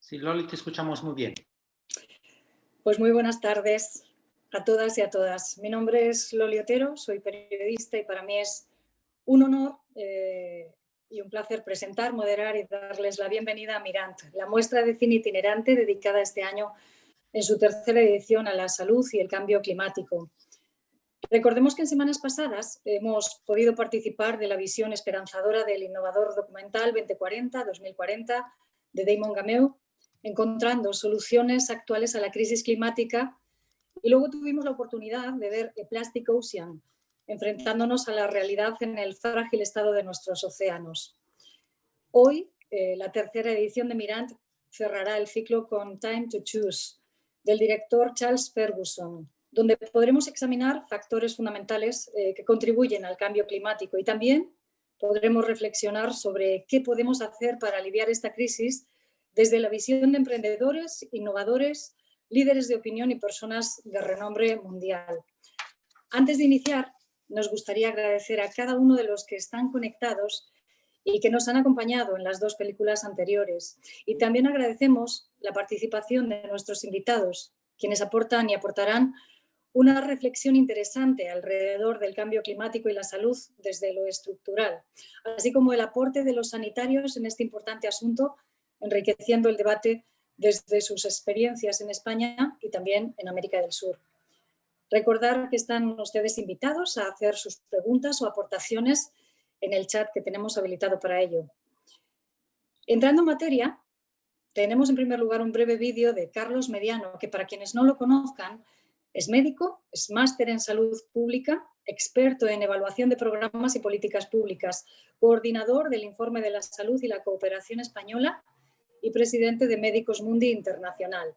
Sí, Loli, te escuchamos muy bien. Pues muy buenas tardes a todas y a todas. Mi nombre es Loli Otero, soy periodista y para mí es un honor y un placer presentar, moderar y darles la bienvenida a Mirant, la muestra de cine itinerante dedicada este año en su tercera edición a la salud y el cambio climático. Recordemos que en semanas pasadas hemos podido participar de la visión esperanzadora del innovador documental 2040 de Damon Gameu, encontrando soluciones actuales a la crisis climática, y luego tuvimos la oportunidad de ver A Plastic Ocean, enfrentándonos a la realidad en el frágil estado de nuestros océanos. Hoy, la tercera edición de Mirant cerrará el ciclo con Time to Choose, del director Charles Ferguson, donde podremos examinar factores fundamentales que contribuyen al cambio climático y también podremos reflexionar sobre qué podemos hacer para aliviar esta crisis desde la visión de emprendedores, innovadores, líderes de opinión y personas de renombre mundial. Antes de iniciar, nos gustaría agradecer a cada uno de los que están conectados y que nos han acompañado en las dos películas anteriores. Y también agradecemos la participación de nuestros invitados, quienes aportan y aportarán una reflexión interesante alrededor del cambio climático y la salud desde lo estructural, así como el aporte de los sanitarios en este importante asunto, enriqueciendo el debate desde sus experiencias en España y también en América del Sur. Recordar que están ustedes invitados a hacer sus preguntas o aportaciones en el chat que tenemos habilitado para ello. Entrando en materia, tenemos en primer lugar un breve vídeo de Carlos Mediano, que para quienes no lo conozcan, es médico, es máster en salud pública, experto en evaluación de programas y políticas públicas, coordinador del Informe de la Salud y la Cooperación Española y presidente de Médicos Mundi Internacional.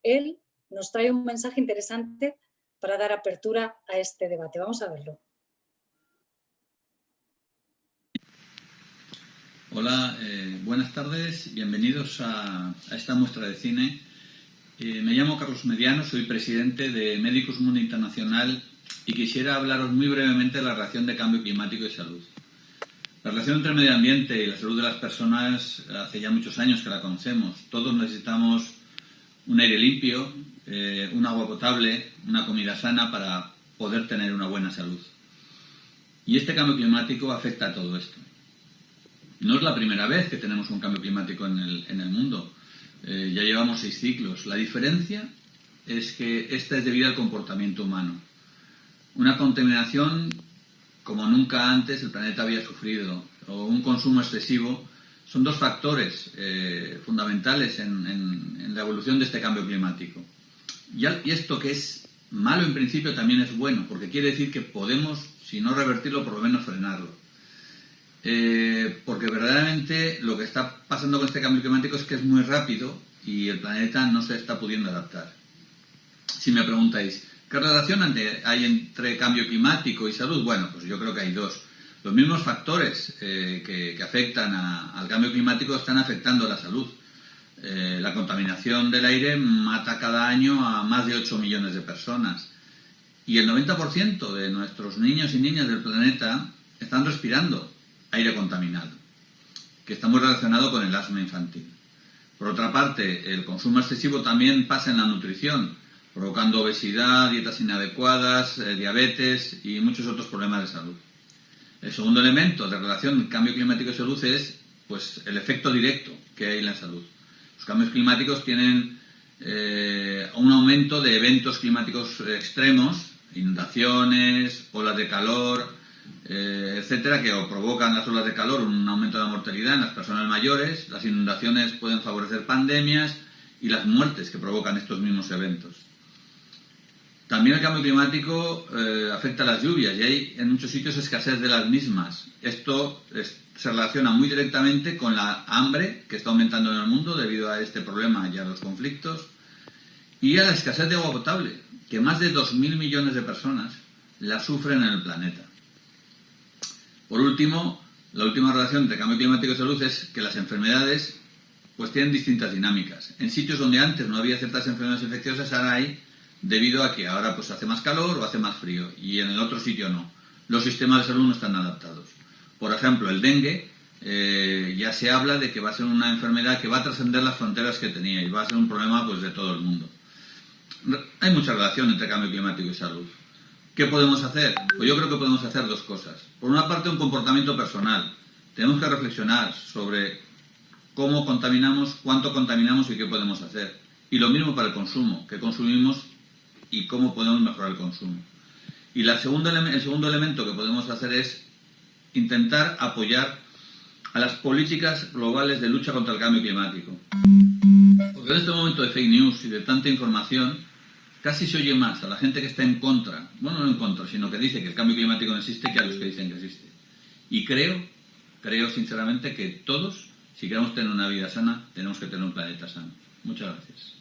Él nos trae un mensaje interesante para dar apertura a este debate. Vamos a verlo. Hola, buenas tardes, bienvenidos a esta muestra de cine. Me llamo Carlos Mediano, soy presidente de Médicos Mundi Internacional y quisiera hablaros muy brevemente de la relación de cambio climático y salud. La relación entre el medio ambiente y la salud de las personas hace ya muchos años que la conocemos. Todos necesitamos un aire limpio, un agua potable, una comida sana para poder tener una buena salud. Y este cambio climático afecta a todo esto. No es la primera vez que tenemos un cambio climático en el mundo. Ya llevamos 6 ciclos. La diferencia es que esta es debido al comportamiento humano. Una contaminación como nunca antes el planeta había sufrido, o un consumo excesivo, son dos factores fundamentales en la evolución de este cambio climático. Y esto, que es malo en principio, también es bueno, porque quiere decir que podemos, si no revertirlo, por lo menos frenarlo. Porque verdaderamente lo que está pasando con este cambio climático es que es muy rápido y el planeta no se está pudiendo adaptar. Si me preguntáis, ¿qué relación hay entre cambio climático y salud? Bueno, pues yo creo que hay dos. Los mismos factores que afectan al cambio climático están afectando a la salud. La contaminación del aire mata cada año a más de 8 millones de personas. Y el 90% de nuestros niños y niñas del planeta están respirando aire contaminado, que está muy relacionado con el asma infantil. Por otra parte, el consumo excesivo también pasa en la nutrición, provocando obesidad, dietas inadecuadas, diabetes y muchos otros problemas de salud. El segundo elemento de relación del cambio climático y salud es pues, el efecto directo que hay en la salud. Los cambios climáticos tienen un aumento de eventos climáticos extremos, inundaciones, olas de calor, etcétera, que provocan las olas de calor un aumento de la mortalidad en las personas mayores. Las inundaciones pueden favorecer pandemias y las muertes que provocan estos mismos eventos. También el cambio climático afecta a las lluvias y hay en muchos sitios escasez de las mismas. Esto se relaciona muy directamente con la hambre que está aumentando en el mundo debido a este problema y a los conflictos, y a la escasez de agua potable, que más de 2.000 millones de personas la sufren en el planeta. Por último, la última relación entre cambio climático y salud es que las enfermedades pues tienen distintas dinámicas. En sitios donde antes no había ciertas enfermedades infecciosas, ahora hay, debido a que ahora pues hace más calor o hace más frío, y en el otro sitio no. Los sistemas de salud no están adaptados. Por ejemplo, el dengue ya se habla de que va a ser una enfermedad que va a trascender las fronteras que tenía y va a ser un problema pues de todo el mundo. Hay mucha relación entre cambio climático y salud. ¿Qué podemos hacer? Pues yo creo que podemos hacer dos cosas. Por una parte, un comportamiento personal. Tenemos que reflexionar sobre cómo contaminamos, cuánto contaminamos y qué podemos hacer. Y lo mismo para el consumo, qué consumimos y cómo podemos mejorar el consumo. Y el segundo elemento que podemos hacer es intentar apoyar a las políticas globales de lucha contra el cambio climático. Porque en este momento de fake news y de tanta información, casi se oye más a la gente que está en contra, bueno, no en contra, sino que dice que el cambio climático no existe, que a los que dicen que existe. Y creo sinceramente que todos, si queremos tener una vida sana, tenemos que tener un planeta sano. Muchas gracias.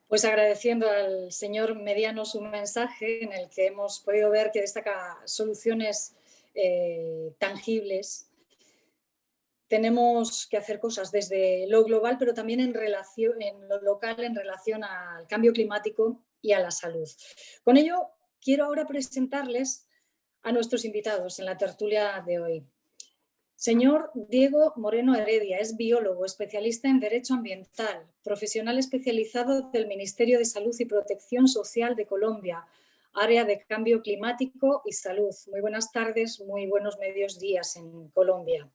Pues agradeciendo al señor Mediano su mensaje, en el que hemos podido ver que destaca soluciones tangibles. Tenemos que hacer cosas desde lo global, pero también en lo local en relación al cambio climático y a la salud. Con ello, quiero ahora presentarles a nuestros invitados en la tertulia de hoy. Señor Diego Moreno Heredia es biólogo, especialista en Derecho Ambiental, profesional especializado del Ministerio de Salud y Protección Social de Colombia, área de Cambio Climático y Salud. Muy buenas tardes, muy buenos medios días en Colombia.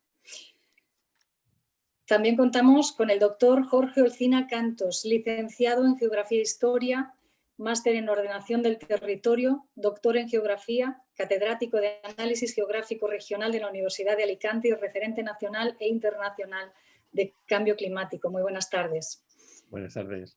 También contamos con el doctor Jorge Olcina Cantos, licenciado en Geografía e Historia, máster en Ordenación del Territorio, doctor en Geografía, catedrático de Análisis Geográfico Regional de la Universidad de Alicante y referente nacional e internacional de Cambio Climático. Muy buenas tardes. Buenas tardes.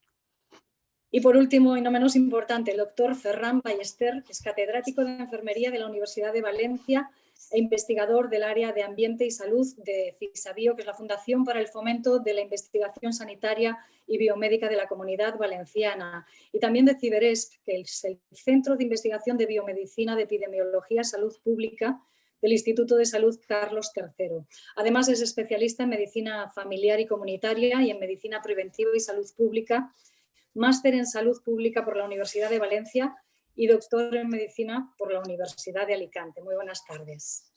Y por último, y no menos importante, el doctor Ferran Ballester, que es catedrático de Enfermería de la Universidad de Valencia e investigador del área de Ambiente y Salud de FISABIO, que es la Fundación para el Fomento de la Investigación Sanitaria y Biomédica de la Comunidad Valenciana, y también de CIBERESP, que es el Centro de Investigación de Biomedicina de Epidemiología y Salud Pública del Instituto de Salud Carlos III. Además, es especialista en Medicina Familiar y Comunitaria y en Medicina Preventiva y Salud Pública, máster en Salud Pública por la Universidad de Valencia y doctor en Medicina por la Universidad de Alicante. Muy buenas tardes.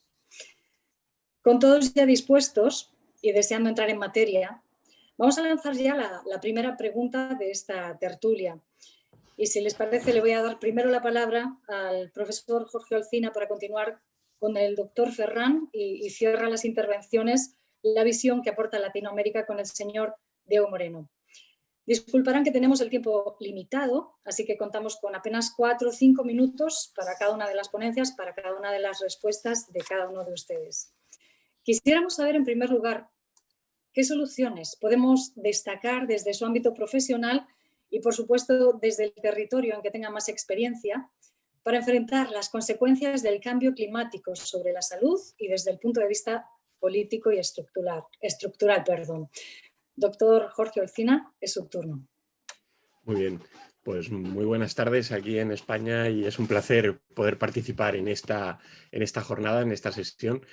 Con todos ya dispuestos y deseando entrar en materia, vamos a lanzar ya la primera pregunta de esta tertulia. Y si les parece, le voy a dar primero la palabra al profesor Jorge Olcina para continuar con el doctor Ferran y cierra las intervenciones la visión que aporta Latinoamérica con el señor Diego Moreno. Disculparán que tenemos el tiempo limitado, así que contamos con apenas 4 o 5 minutos para cada una de las ponencias, para cada una de las respuestas de cada uno de ustedes. Quisiéramos saber, en primer lugar, qué soluciones podemos destacar desde su ámbito profesional y, por supuesto, desde el territorio en que tenga más experiencia para enfrentar las consecuencias del cambio climático sobre la salud y desde el punto de vista político y estructural. Doctor Jorge Olcina, es su turno. Muy bien, pues muy buenas tardes aquí en España y es un placer poder participar en esta jornada, en esta sesión.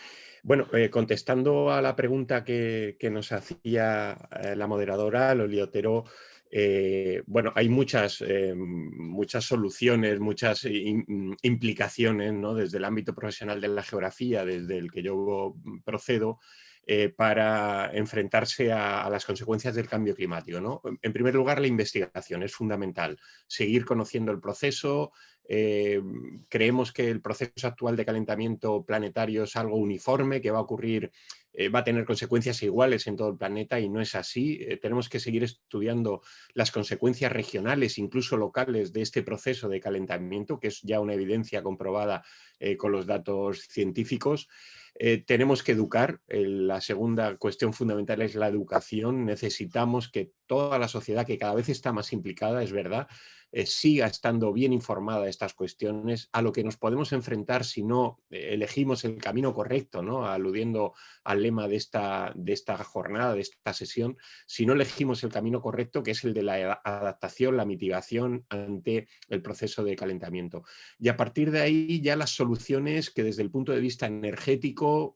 Bueno, contestando a la pregunta que nos hacía la moderadora, Loli Otero, bueno, hay muchas soluciones, muchas implicaciones, ¿no? Desde el ámbito profesional de la geografía, desde el que yo procedo, para enfrentarse a las consecuencias del cambio climático, ¿no? En primer lugar, la investigación es fundamental. Seguir conociendo el proceso. Creemos que el proceso actual de calentamiento planetario es algo uniforme, que va a ocurrir, va a tener consecuencias iguales en todo el planeta y no es así. Tenemos que seguir estudiando las consecuencias regionales, incluso locales, de este proceso de calentamiento, que es ya una evidencia comprobada con los datos científicos. Tenemos que educar. La segunda cuestión fundamental es la educación. Necesitamos que toda la sociedad, que cada vez está más implicada, es verdad, siga estando bien informada de estas cuestiones, a lo que nos podemos enfrentar si no elegimos el camino correcto, ¿no? Aludiendo al lema de esta jornada, de esta sesión, si no elegimos el camino correcto, que es el de la adaptación, la mitigación ante el proceso de calentamiento. Y a partir de ahí ya las soluciones que desde el punto de vista energético,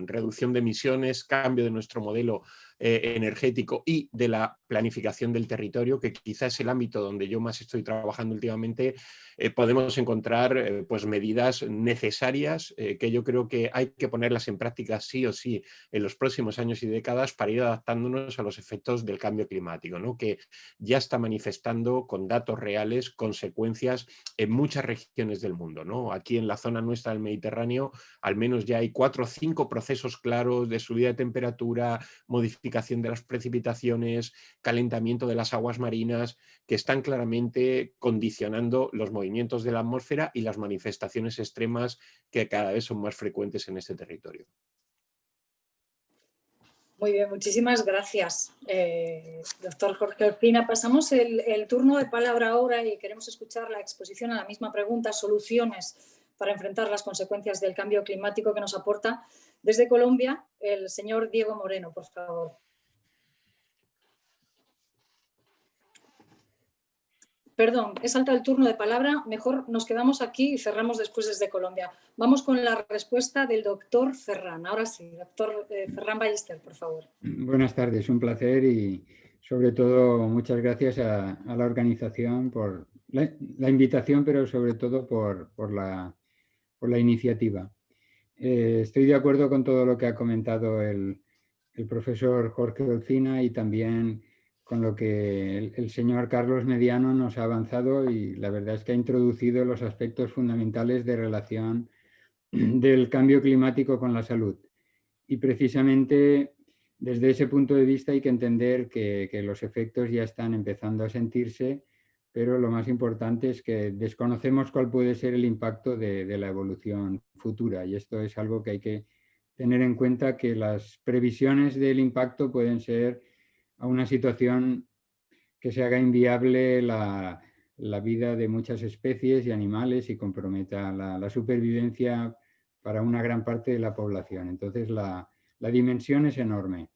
reducción de emisiones, cambio de nuestro modelo energético y de la planificación del territorio, que quizás es el ámbito donde yo más estoy trabajando últimamente, podemos encontrar pues medidas necesarias que yo creo que hay que ponerlas en práctica sí o sí en los próximos años y décadas para ir adaptándonos a los efectos del cambio climático, ¿no? Que ya está manifestando con datos reales consecuencias en muchas regiones del mundo, ¿no? Aquí en la zona nuestra del Mediterráneo al menos ya hay 4 o 5 procesos claros de subida de temperatura, modificación de las precipitaciones, calentamiento de las aguas marinas, que están claramente condicionando los movimientos de la atmósfera y las manifestaciones extremas que cada vez son más frecuentes en este territorio. Muy bien, muchísimas gracias, doctor Jorge Olcina. Pasamos el turno de palabra ahora y queremos escuchar la exposición a la misma pregunta, soluciones para enfrentar las consecuencias del cambio climático, que nos aporta desde Colombia el señor Diego Moreno, por favor. Perdón, he saltado el turno de palabra, mejor nos quedamos aquí y cerramos después desde Colombia. Vamos con la respuesta del doctor Ferran. Ahora sí, doctor Ferran Ballester, por favor. Buenas tardes, un placer y sobre todo muchas gracias a la organización por la invitación, pero sobre todo por la iniciativa. Estoy de acuerdo con todo lo que ha comentado el profesor Jorge Olcina y también con lo que el señor Carlos Mediano nos ha avanzado, y la verdad es que ha introducido los aspectos fundamentales de relación del cambio climático con la salud. Y precisamente desde ese punto de vista hay que entender que los efectos ya están empezando a sentirse, pero lo más importante es que desconocemos cuál puede ser el impacto de la evolución futura, y esto es algo que hay que tener en cuenta, que las previsiones del impacto pueden ser a una situación que se haga inviable la vida de muchas especies y animales y comprometa la supervivencia para una gran parte de la población. Entonces la dimensión es enorme.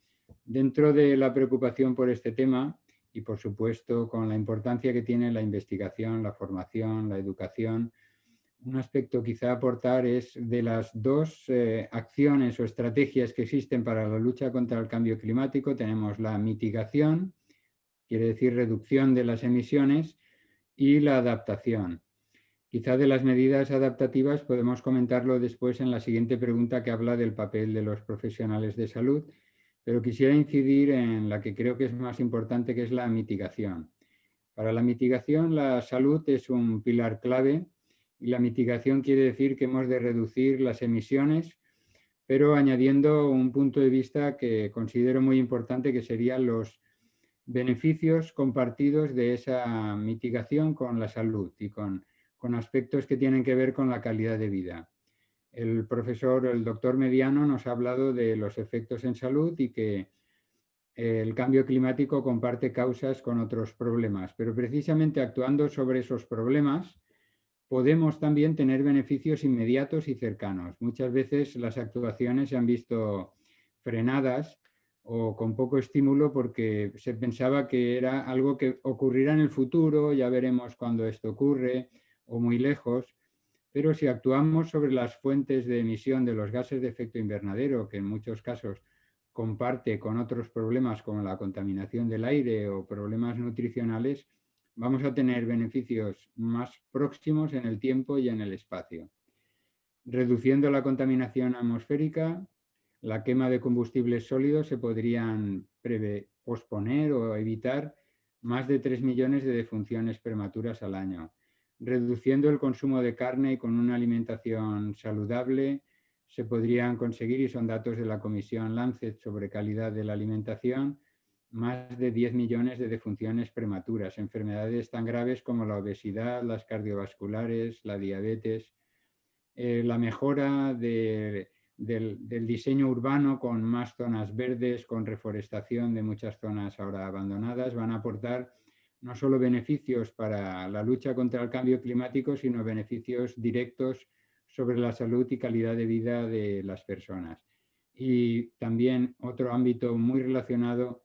Dentro de la preocupación por este tema, y por supuesto con la importancia que tiene la investigación, la formación, la educación, un aspecto quizá a aportar es de las dos acciones o estrategias que existen para la lucha contra el cambio climático. Tenemos la mitigación, quiere decir reducción de las emisiones, y la adaptación. Quizá de las medidas adaptativas podemos comentarlo después en la siguiente pregunta, que habla del papel de los profesionales de salud, pero quisiera incidir en la que creo que es más importante, que es la mitigación. Para la mitigación, la salud es un pilar clave, y la mitigación quiere decir que hemos de reducir las emisiones, pero añadiendo un punto de vista que considero muy importante, que serían los beneficios compartidos de esa mitigación con la salud y con aspectos que tienen que ver con la calidad de vida. El doctor Mediano nos ha hablado de los efectos en salud y que el cambio climático comparte causas con otros problemas, pero precisamente actuando sobre esos problemas podemos también tener beneficios inmediatos y cercanos. Muchas veces las actuaciones se han visto frenadas o con poco estímulo porque se pensaba que era algo que ocurrirá en el futuro, ya veremos cuando esto ocurre, o muy lejos. Pero si actuamos sobre las fuentes de emisión de los gases de efecto invernadero, que en muchos casos comparte con otros problemas como la contaminación del aire o problemas nutricionales, vamos a tener beneficios más próximos en el tiempo y en el espacio. Reduciendo la contaminación atmosférica, la quema de combustibles sólidos, se podrían posponer o evitar más de 3 millones de defunciones prematuras al año. Reduciendo el consumo de carne y con una alimentación saludable, se podrían conseguir, y son datos de la Comisión Lancet sobre calidad de la alimentación, más de 10 millones de defunciones prematuras, enfermedades tan graves como la obesidad, las cardiovasculares, la diabetes. La mejora del diseño urbano con más zonas verdes, con reforestación de muchas zonas ahora abandonadas, van a aportar no solo beneficios para la lucha contra el cambio climático, sino beneficios directos sobre la salud y calidad de vida de las personas. Y también otro ámbito muy relacionado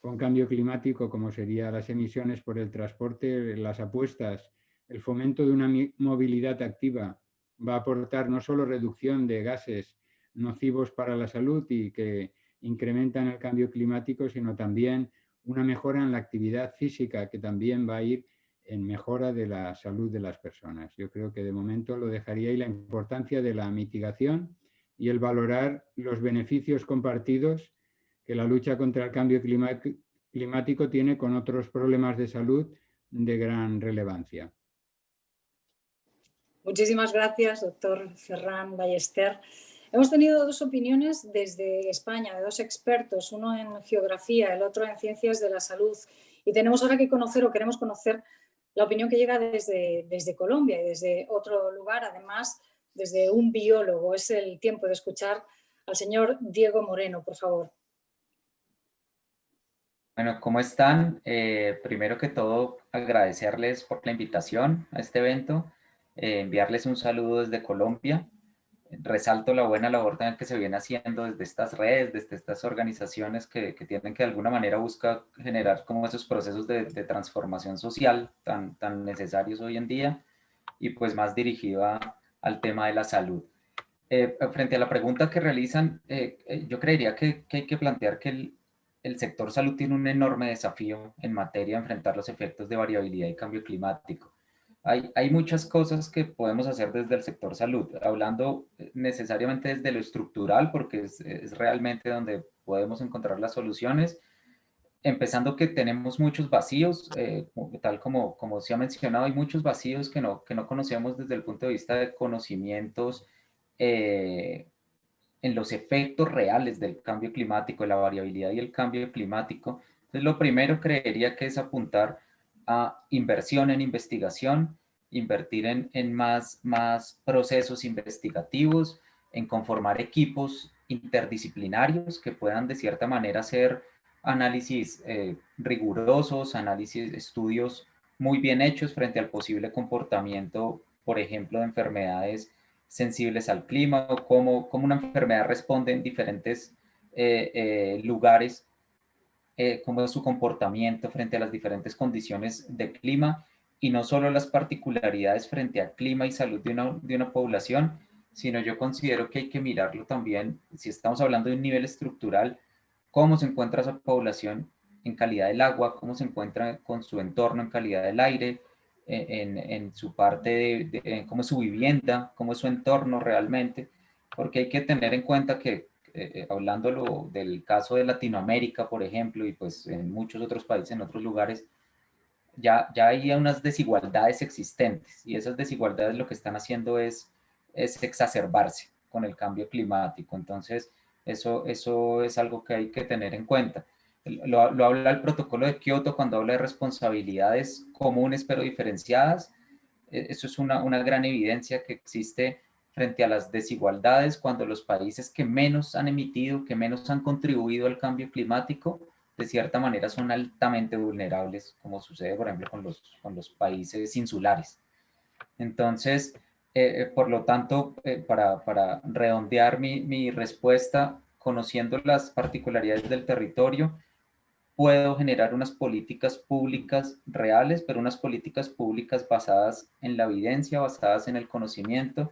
con cambio climático, como serían las emisiones por el transporte, las apuestas, el fomento de una movilidad activa, va a aportar no solo reducción de gases nocivos para la salud y que incrementan el cambio climático, sino también una mejora en la actividad física, que también va a ir en mejora de la salud de las personas. Yo creo que de momento lo dejaría ahí, la importancia de la mitigación y el valorar los beneficios compartidos que la lucha contra el cambio climático tiene con otros problemas de salud de gran relevancia. Muchísimas gracias, doctor Ferran Ballester. Hemos tenido dos opiniones desde España, de dos expertos, uno en geografía, el otro en ciencias de la salud. Y tenemos ahora que conocer, o queremos conocer, la opinión que llega desde Colombia y desde otro lugar, además, desde un biólogo. Es el tiempo de escuchar al señor Diego Moreno, por favor. Bueno, ¿cómo están? Primero que todo, agradecerles por la invitación a este evento, enviarles un saludo desde Colombia. Resalto la buena labor también que se viene haciendo desde estas redes, desde estas organizaciones que tienen que de alguna manera buscar generar como esos procesos de transformación social tan necesarios hoy en día y pues más dirigido al tema de la salud. Frente a la pregunta que realizan, yo creería que hay que plantear que el sector salud tiene un enorme desafío en materia de enfrentar los efectos de variabilidad y cambio climático. Hay muchas cosas que podemos hacer desde el sector salud, hablando necesariamente desde lo estructural, porque es realmente donde podemos encontrar las soluciones, empezando que tenemos muchos vacíos, tal como se ha mencionado, hay muchos vacíos que no conocemos desde el punto de vista de conocimientos en los efectos reales del cambio climático, la variabilidad y el cambio climático. Entonces, lo primero creería que es apuntar a inversión en investigación, invertir en más procesos investigativos, en conformar equipos interdisciplinarios que puedan de cierta manera hacer análisis rigurosos, estudios muy bien hechos frente al posible comportamiento, por ejemplo, de enfermedades sensibles al clima o cómo una enfermedad responde en diferentes lugares, cómo es su comportamiento frente a las diferentes condiciones de clima y no solo las particularidades frente al clima y salud de una población, sino yo considero que hay que mirarlo también, si estamos hablando de un nivel estructural, cómo se encuentra esa población en calidad del agua, cómo se encuentra con su entorno en calidad del aire, en su parte cómo es su vivienda, cómo es su entorno realmente, porque hay que tener en cuenta que, hablándolo del caso de Latinoamérica, por ejemplo, y pues en muchos otros países, en otros lugares, ya hay unas desigualdades existentes y esas desigualdades lo que están haciendo es exacerbarse con el cambio climático. Entonces, eso es algo que hay que tener en cuenta. Lo habla el protocolo de Kioto cuando habla de responsabilidades comunes pero diferenciadas. Eso es una gran evidencia que existe frente a las desigualdades cuando los países que menos han emitido, que menos han contribuido al cambio climático, de cierta manera son altamente vulnerables, como sucede, por ejemplo, con los países insulares. Entonces, por lo tanto, para redondear mi respuesta, conociendo las particularidades del territorio, puedo generar unas políticas públicas reales, pero unas políticas públicas basadas en la evidencia, basadas en el conocimiento,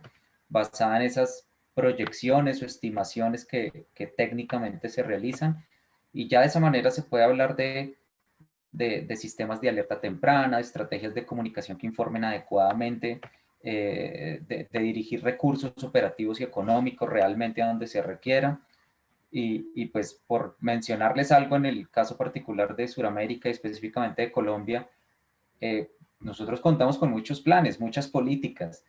basadas en esas proyecciones o estimaciones que técnicamente se realizan. Y ya de esa manera se puede hablar de sistemas de alerta temprana, de estrategias de comunicación que informen adecuadamente, de dirigir recursos operativos y económicos realmente a donde se requiera. Y pues por mencionarles algo en el caso particular de Sudamérica y específicamente de Colombia, nosotros contamos con muchos planes, muchas políticas.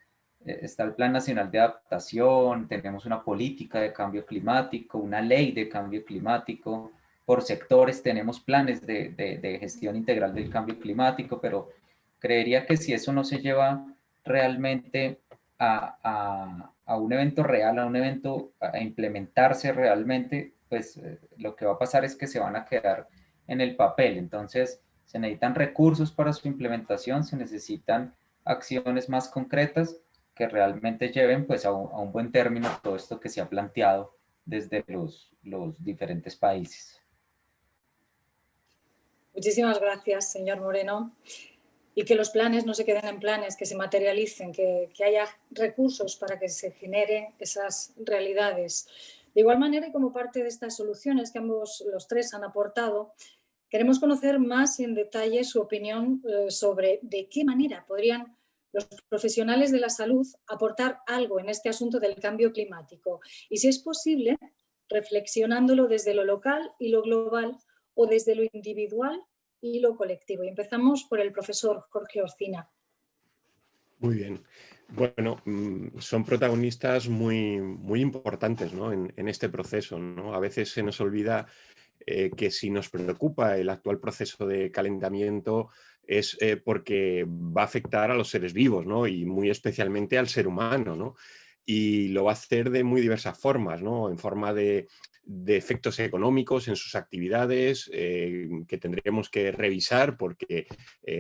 Está el Plan Nacional de Adaptación, tenemos una política de cambio climático, una ley de cambio climático, por sectores tenemos planes de gestión integral del cambio climático, pero creería que si eso no se lleva realmente a un evento real, a un evento a implementarse realmente, pues lo que va a pasar es que se van a quedar en el papel. Entonces, se necesitan recursos para su implementación, se necesitan acciones más concretas que realmente lleven pues a un buen término todo esto que se ha planteado desde los diferentes países. Muchísimas gracias, señor Moreno. Y que los planes no se queden en planes, que se materialicen, que haya recursos para que se generen esas realidades. De igual manera, y como parte de estas soluciones que ambos los tres han aportado, queremos conocer más en detalle su opinión sobre de qué manera podrían los profesionales de la salud aportar algo en este asunto del cambio climático. Y si es posible, reflexionándolo desde lo local y lo global o desde lo individual y lo colectivo. Y empezamos por el profesor Jorge Orcina. Muy bien. Bueno, son protagonistas muy, muy importantes, ¿no? en este proceso, ¿no? A veces se nos olvida que si nos preocupa el actual proceso de calentamiento es porque va a afectar a los seres vivos, ¿no? Y muy especialmente al ser humano, ¿no? Y lo va a hacer de muy diversas formas, ¿no? En forma de efectos económicos en sus actividades, que tendremos que revisar porque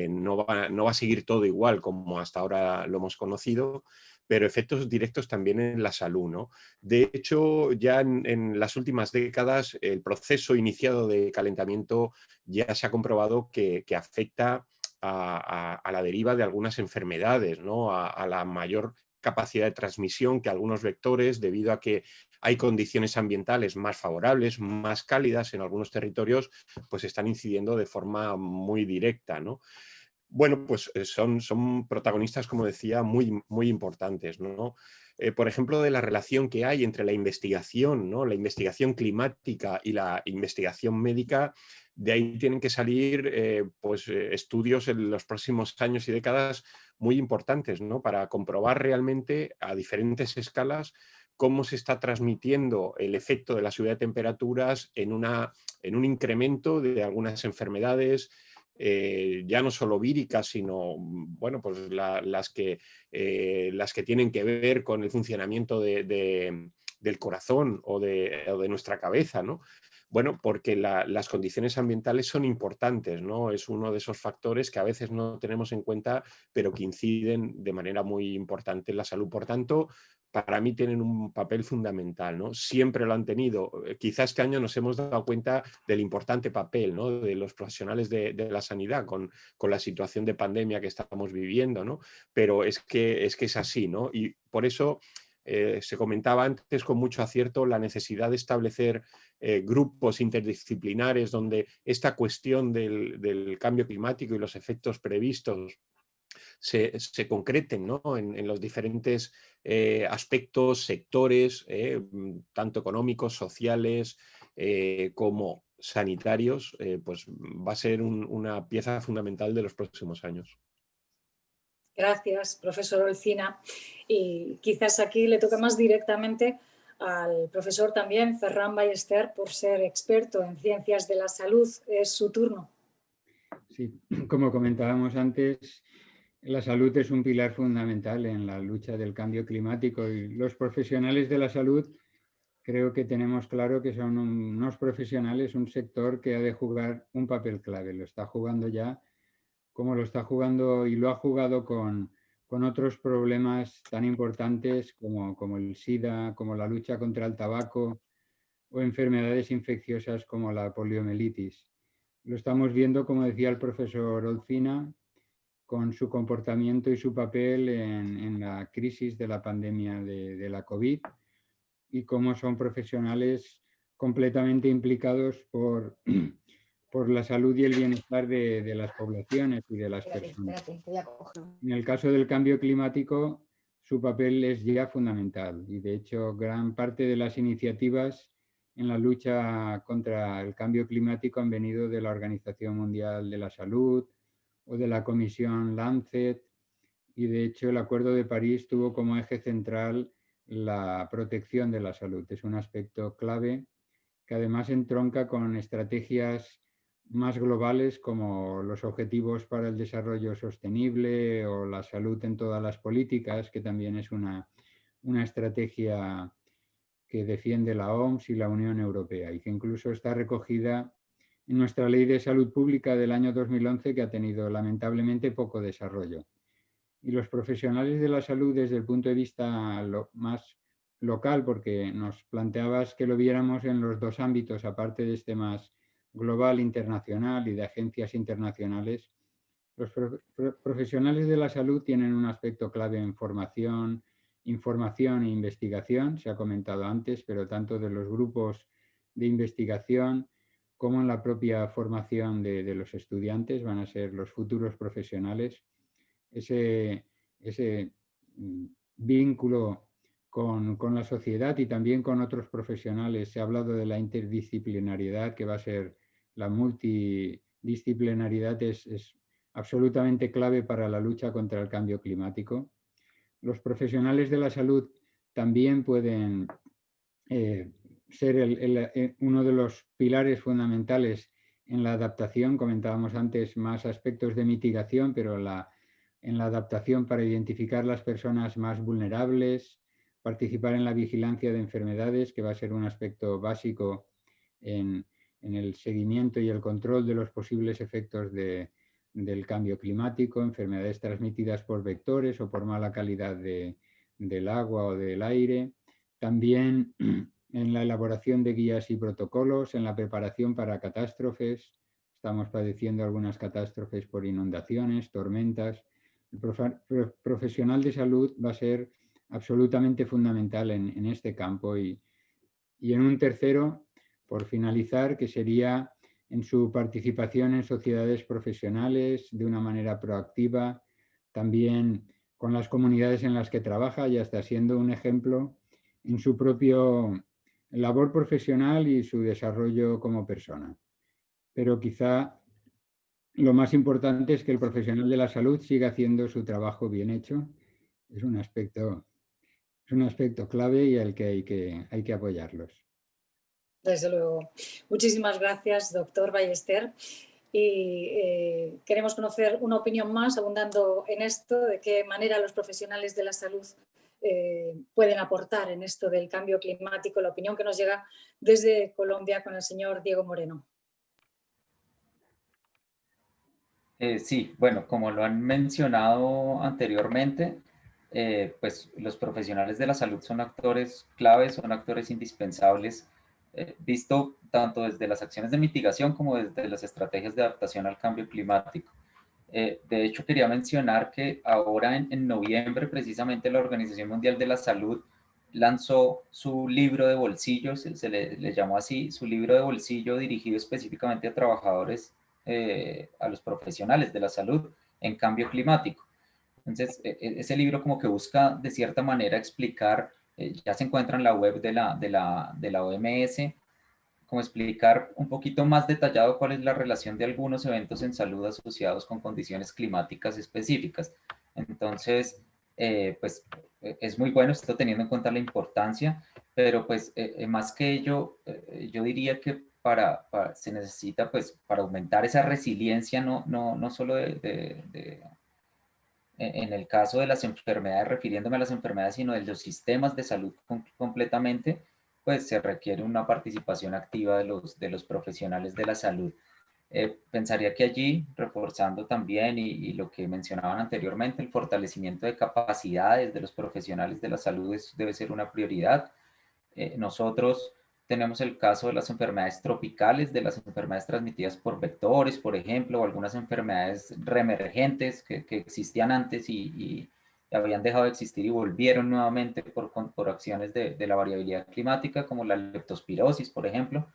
no va a seguir todo igual como hasta ahora lo hemos conocido, pero efectos directos también en la salud, ¿no? De hecho, ya en las últimas décadas el proceso iniciado de calentamiento ya se ha comprobado que afecta a la deriva de algunas enfermedades, ¿no? A la mayor capacidad de transmisión que algunos vectores, debido a que hay condiciones ambientales más favorables, más cálidas en algunos territorios, pues están incidiendo de forma muy directa, ¿no? Bueno, pues son protagonistas, como decía, muy, muy importantes, ¿no? Por ejemplo, de la relación que hay entre la investigación, ¿no? La investigación climática y la investigación médica, de ahí tienen que salir estudios en los próximos años y décadas muy importantes, ¿no? Para comprobar realmente a diferentes escalas cómo se está transmitiendo el efecto de la subida de temperaturas en un incremento de algunas enfermedades, ya no solo víricas, sino bueno, pues las que tienen que ver con el funcionamiento del corazón o de nuestra cabeza, ¿no? Bueno, porque las condiciones ambientales son importantes, ¿no? Es uno de esos factores que a veces no tenemos en cuenta, pero que inciden de manera muy importante en la salud. Por tanto, para mí tienen un papel fundamental, ¿no? Siempre lo han tenido. Quizá este año nos hemos dado cuenta del importante papel, ¿no? De los profesionales de la sanidad con la situación de pandemia que estamos viviendo, ¿no? Pero es que es así, ¿no? Y por eso se comentaba antes con mucho acierto la necesidad de establecer grupos interdisciplinares donde esta cuestión del cambio climático y los efectos previstos se concreten, ¿no? en los diferentes aspectos, sectores, tanto económicos, sociales como sanitarios, pues va a ser una pieza fundamental de los próximos años. Gracias, profesor Olcina. Y quizás aquí le toca más directamente al profesor también, Ferran Ballester, por ser experto en ciencias de la salud. Es su turno. Sí, como comentábamos antes, la salud es un pilar fundamental en la lucha del cambio climático y los profesionales de la salud creo que tenemos claro que son unos profesionales, un sector que ha de jugar un papel clave. Lo está jugando ya, como lo está jugando y lo ha jugado con otros problemas tan importantes como el SIDA, como la lucha contra el tabaco o enfermedades infecciosas como la poliomielitis. Lo estamos viendo, como decía el profesor Olcina, con su comportamiento y su papel en la crisis de la pandemia de la COVID y cómo son profesionales completamente implicados por la salud y el bienestar de las poblaciones y de las personas. En el caso del cambio climático, su papel es ya fundamental y de hecho gran parte de las iniciativas en la lucha contra el cambio climático han venido de la Organización Mundial de la Salud o de la Comisión Lancet, y de hecho el Acuerdo de París tuvo como eje central la protección de la salud. Es un aspecto clave que además entronca con estrategias más globales como los Objetivos para el Desarrollo Sostenible o la salud en todas las políticas, que también es una estrategia que defiende la OMS y la Unión Europea y que incluso está recogida en nuestra Ley de Salud Pública del año 2011, que ha tenido lamentablemente poco desarrollo. Y los profesionales de la salud desde el punto de vista más local, porque nos planteabas que lo viéramos en los dos ámbitos, aparte de este más global, internacional y de agencias internacionales, los profesionales de la salud tienen un aspecto clave en formación, información e investigación, se ha comentado antes, pero tanto de los grupos de investigación como en la propia formación de los estudiantes, van a ser los futuros profesionales. Ese vínculo con la sociedad y también con otros profesionales. Se ha hablado de la interdisciplinariedad, que va a ser la multidisciplinaridad, es absolutamente clave para la lucha contra el cambio climático. Los profesionales de la salud también pueden ser uno de los pilares fundamentales en la adaptación. Comentábamos antes más aspectos de mitigación, pero en la adaptación para identificar las personas más vulnerables, participar en la vigilancia de enfermedades, que va a ser un aspecto básico en el seguimiento y el control de los posibles efectos del cambio climático, enfermedades transmitidas por vectores o por mala calidad del agua o del aire. También en la elaboración de guías y protocolos, en la preparación para catástrofes. Estamos padeciendo algunas catástrofes por inundaciones, tormentas. El profesional de salud va a ser absolutamente fundamental en este campo. Y en un tercero, por finalizar, que sería en su participación en sociedades profesionales de una manera proactiva, también con las comunidades en las que trabaja, ya está siendo un ejemplo en su propio labor profesional y su desarrollo como persona. Pero quizá lo más importante es que el profesional de la salud siga haciendo su trabajo bien hecho. Es un aspecto clave y al que hay que apoyarlos. Desde luego. Muchísimas gracias, doctor Ballester. Y queremos conocer una opinión más, abundando en esto, de qué manera los profesionales de la salud pueden aportar en esto del cambio climático, la opinión que nos llega desde Colombia con el señor Diego Moreno. Sí, bueno, como lo han mencionado anteriormente, pues los profesionales de la salud son actores claves, son actores indispensables, visto tanto desde las acciones de mitigación como desde las estrategias de adaptación al cambio climático. De hecho, quería mencionar que ahora en noviembre, precisamente, la Organización Mundial de la Salud lanzó su libro de bolsillo, se le llamó así, su libro de bolsillo dirigido específicamente a trabajadores, a los profesionales de la salud en cambio climático. Entonces, ese libro como que busca de cierta manera explicar, ya se encuentra en la web de la OMS, como explicar un poquito más detallado cuál es la relación de algunos eventos en salud asociados con condiciones climáticas específicas. Entonces, pues es muy bueno esto teniendo en cuenta la importancia, pero pues más que ello, yo diría que se necesita pues para aumentar esa resiliencia, no solo en el caso de las enfermedades, refiriéndome a las enfermedades, sino de los sistemas de salud completamente, pues se requiere una participación activa de los profesionales de la salud. Pensaría que allí, reforzando también y lo que mencionaban anteriormente, el fortalecimiento de capacidades de los profesionales de la salud debe ser una prioridad. Nosotros tenemos el caso de las enfermedades tropicales, de las enfermedades transmitidas por vectores, por ejemplo, o algunas enfermedades reemergentes que existían antes y habían dejado de existir y volvieron nuevamente por acciones de la variabilidad climática, como la leptospirosis, por ejemplo.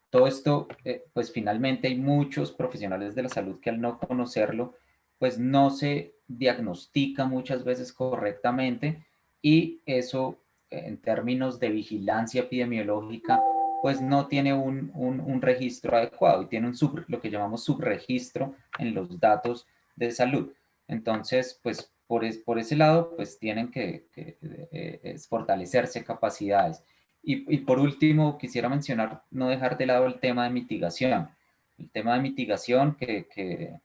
Todo esto, pues finalmente hay muchos profesionales de la salud que al no conocerlo, pues no se diagnostica muchas veces correctamente y eso en términos de vigilancia epidemiológica, pues no tiene un registro adecuado y tiene lo que llamamos subregistro en los datos de salud. Entonces, pues por ese lado, pues tienen que fortalecerse capacidades. Y por último, quisiera mencionar, no dejar de lado el tema de mitigación. El tema de mitigación que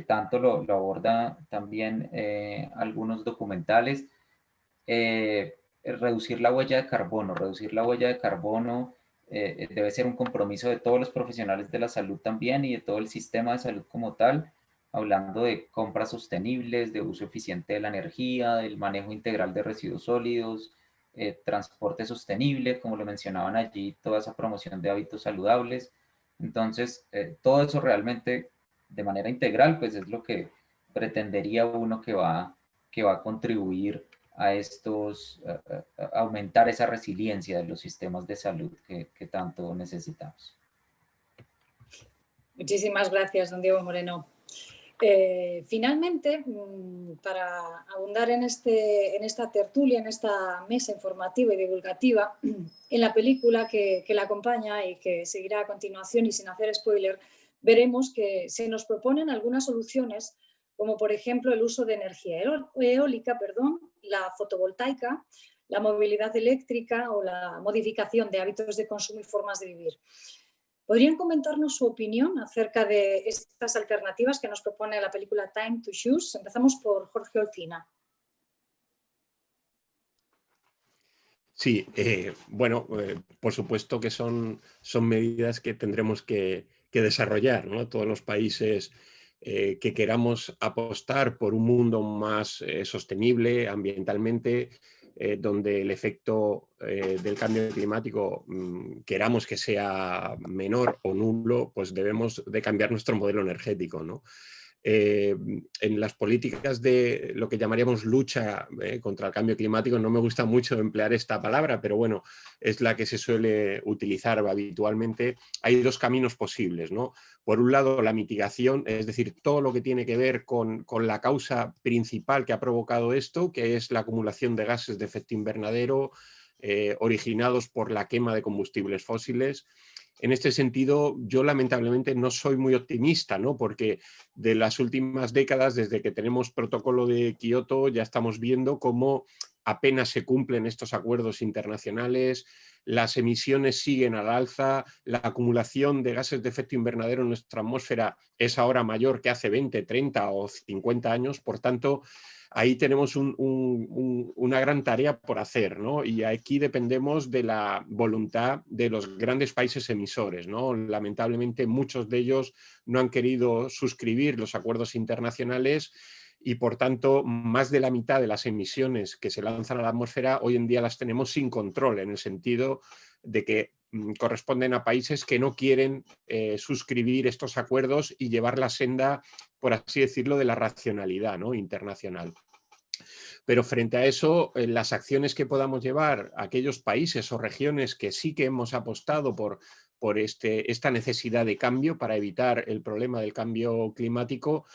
tanto lo aborda también algunos documentales. Reducir la huella de carbono. Reducir la huella de carbono debe ser un compromiso de todos los profesionales de la salud también y de todo el sistema de salud como tal, hablando de compras sostenibles, de uso eficiente de la energía, del manejo integral de residuos sólidos, transporte sostenible, como lo mencionaban allí, toda esa promoción de hábitos saludables. Entonces, todo eso realmente de manera integral, pues es lo que pretendería uno que va a contribuir aumentar esa resiliencia de los sistemas de salud que tanto necesitamos. Muchísimas gracias, don Diego Moreno. Finalmente, para abundar en esta tertulia, en esta mesa informativa y divulgativa, en la película que la acompaña y que seguirá a continuación y sin hacer spoiler, veremos que se nos proponen algunas soluciones, como por ejemplo el uso de energía eólica, la fotovoltaica, la movilidad eléctrica o la modificación de hábitos de consumo y formas de vivir. ¿Podrían comentarnos su opinión acerca de estas alternativas que nos propone la película Time to Choose? Empezamos por Jorge Olcina. Sí, bueno, por supuesto que son medidas que tendremos que desarrollar, ¿no? Todos los países que queramos apostar por un mundo más sostenible ambientalmente, donde el efecto del cambio climático queramos que sea menor o nulo, pues debemos de cambiar nuestro modelo energético, ¿no? En las políticas de lo que llamaríamos lucha contra el cambio climático, no me gusta mucho emplear esta palabra, pero bueno, es la que se suele utilizar habitualmente. Hay dos caminos posibles, ¿no? Por un lado, la mitigación, es decir, todo lo que tiene que ver con la causa principal que ha provocado esto, que es la acumulación de gases de efecto invernadero originados por la quema de combustibles fósiles. En este sentido, yo lamentablemente no soy muy optimista, ¿no? Porque de las últimas décadas, desde que tenemos protocolo de Kioto, ya estamos viendo cómo apenas se cumplen estos acuerdos internacionales, las emisiones siguen al alza, la acumulación de gases de efecto invernadero en nuestra atmósfera es ahora mayor que hace 20, 30 o 50 años, por tanto, ahí tenemos una gran tarea por hacer, ¿no? Y aquí dependemos de la voluntad de los grandes países emisores, ¿no? Lamentablemente muchos de ellos no han querido suscribir los acuerdos internacionales y por tanto más de la mitad de las emisiones que se lanzan a la atmósfera hoy en día las tenemos sin control, en el sentido de que corresponden a países que no quieren suscribir estos acuerdos y llevar la senda, por así decirlo, de la racionalidad, ¿no? Internacional. Pero frente a eso, las acciones que podamos llevar a aquellos países o regiones que sí que hemos apostado por esta necesidad de cambio para evitar el problema del cambio climático,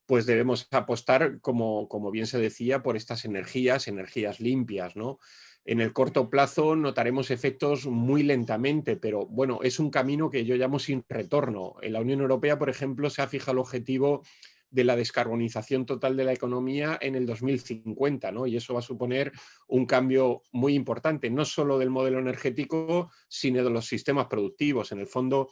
pues debemos apostar, como bien se decía, por estas energías limpias, ¿no? En el corto plazo notaremos efectos muy lentamente, pero bueno, es un camino que yo llamo sin retorno. En la Unión Europea, por ejemplo, se ha fijado el objetivo de la descarbonización total de la economía en el 2050, ¿no? Y eso va a suponer un cambio muy importante, no solo del modelo energético, sino de los sistemas productivos. En el fondo,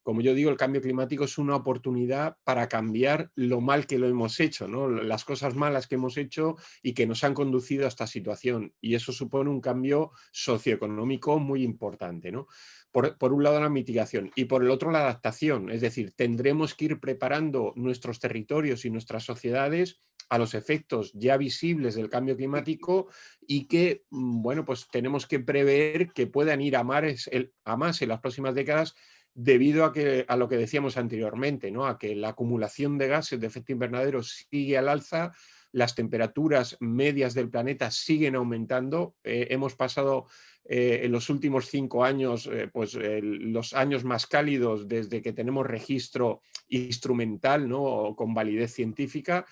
como yo digo, el cambio climático es una oportunidad para cambiar lo mal que lo hemos hecho, ¿no? Las cosas malas que hemos hecho y que nos han conducido a esta situación. Y eso supone un cambio socioeconómico muy importante, ¿no? Por un lado la mitigación y por el otro la adaptación. Es decir, tendremos que ir preparando nuestros territorios y nuestras sociedades a los efectos ya visibles del cambio climático y que, bueno, pues tenemos que prever que puedan ir a más en las próximas décadas debido a lo que decíamos anteriormente, ¿no? A que la acumulación de gases de efecto invernadero sigue al alza, las temperaturas medias del planeta siguen aumentando. Hemos pasado en los últimos 5 años los años más cálidos desde que tenemos registro instrumental, ¿no? O con validez científica.